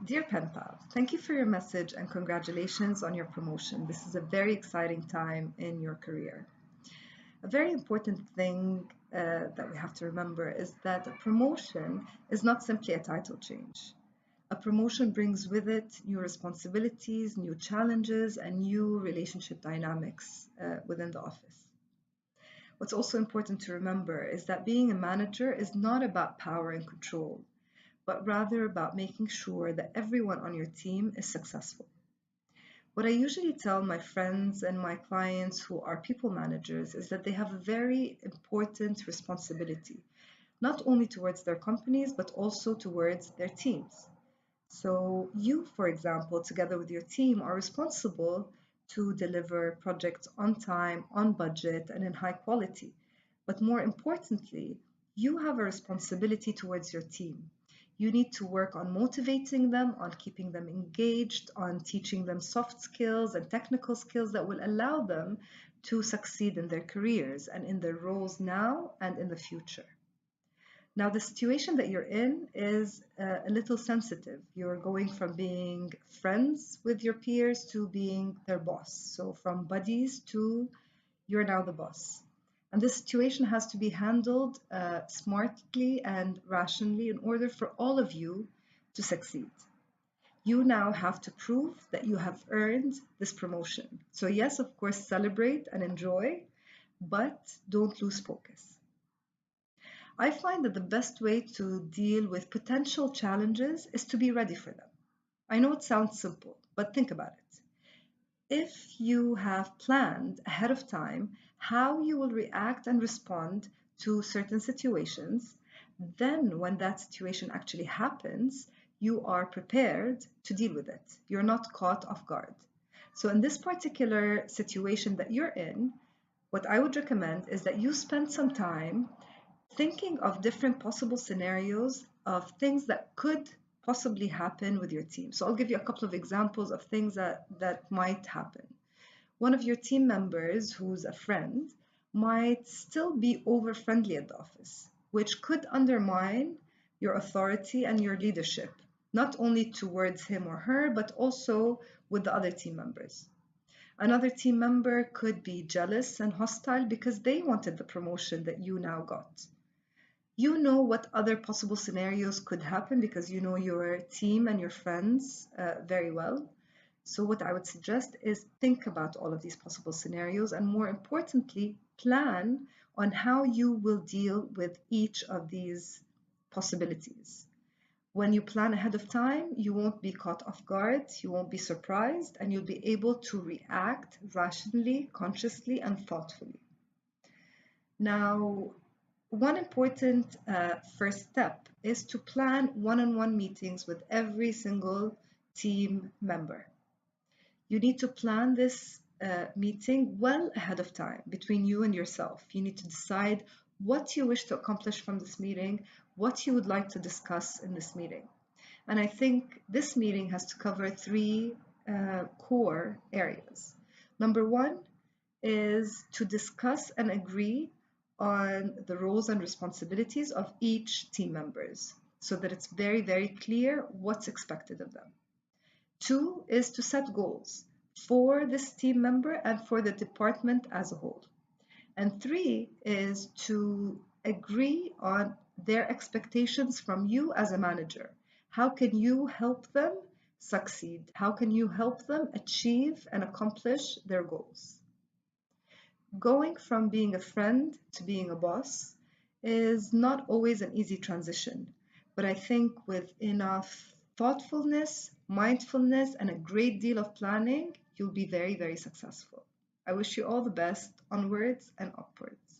Dear Pen Pal, thank you for your message and congratulations on your promotion. This is a very exciting time in your career. A very important thing that we have to remember is that a promotion is not simply a title change. A promotion brings with it new responsibilities, new challenges, and new relationship dynamics within the office. What's also important to remember is that being a manager is not about power and control, but rather about making sure that everyone on your team is successful. What I usually tell my friends and my clients who are people managers is that they have a very important responsibility, not only towards their companies, but also towards their teams. So, you, for example, together with your team, are responsible to deliver projects on time, on budget, and in high quality. But more importantly, you have a responsibility towards your team. You need to work on motivating them, on keeping them engaged, on teaching them soft skills and technical skills that will allow them to succeed in their careers and in their roles now and in the future. Now, the situation that you're in is a little sensitive. You're going from being friends with your peers to being their boss. So, from buddies to you're now the boss. And this situation has to be handled smartly and rationally in order for all of you to succeed. You now have to prove that you have earned this promotion. So, yes, of course, celebrate and enjoy, but don't lose focus. I find that the best way to deal with potential challenges is to be ready for them. I know it sounds simple, but think about it. If you have planned ahead of time how you will react and respond to certain situations, then when that situation actually happens, you are prepared to deal with it. You're not caught off guard. So, in this particular situation that you're in, what I would recommend is that you spend some time thinking of different possible scenarios of things that could possibly happen with your team. So I'll give you a couple of examples of things that might happen. One of your team members who's a friend might still be over friendly at the office, which could undermine your authority and your leadership, not only towards him or her, but also with the other team members. Another team member could be jealous and hostile because they wanted the promotion that you now got. You know what other possible scenarios could happen because you know your team and your friends very well. So, what I would suggest is think about all of these possible scenarios and, more importantly, plan on how you will deal with each of these possibilities. When you plan ahead of time, you won't be caught off guard, you won't be surprised, and you'll be able to react rationally, consciously, and thoughtfully. Now, one important first step is to plan one-on-one meetings with every single team member. You need to plan this meeting well ahead of time between you and yourself. You need to decide what you wish to accomplish from this meeting, what you would like to discuss in this meeting. And I think this meeting has to cover three core areas. Number one is to discuss and agree on the roles and responsibilities of each team members so that it's very, very clear what's expected of them. Two is to set goals for this team member and for the department as a whole. And three is to agree on their expectations from you as a manager. How can you help them succeed? How can you help them achieve and accomplish their goals? Going from being a friend to being a boss is not always an easy transition, but I think with enough thoughtfulness, mindfulness, and a great deal of planning, you'll be very, very successful. I wish you all the best, onwards and upwards.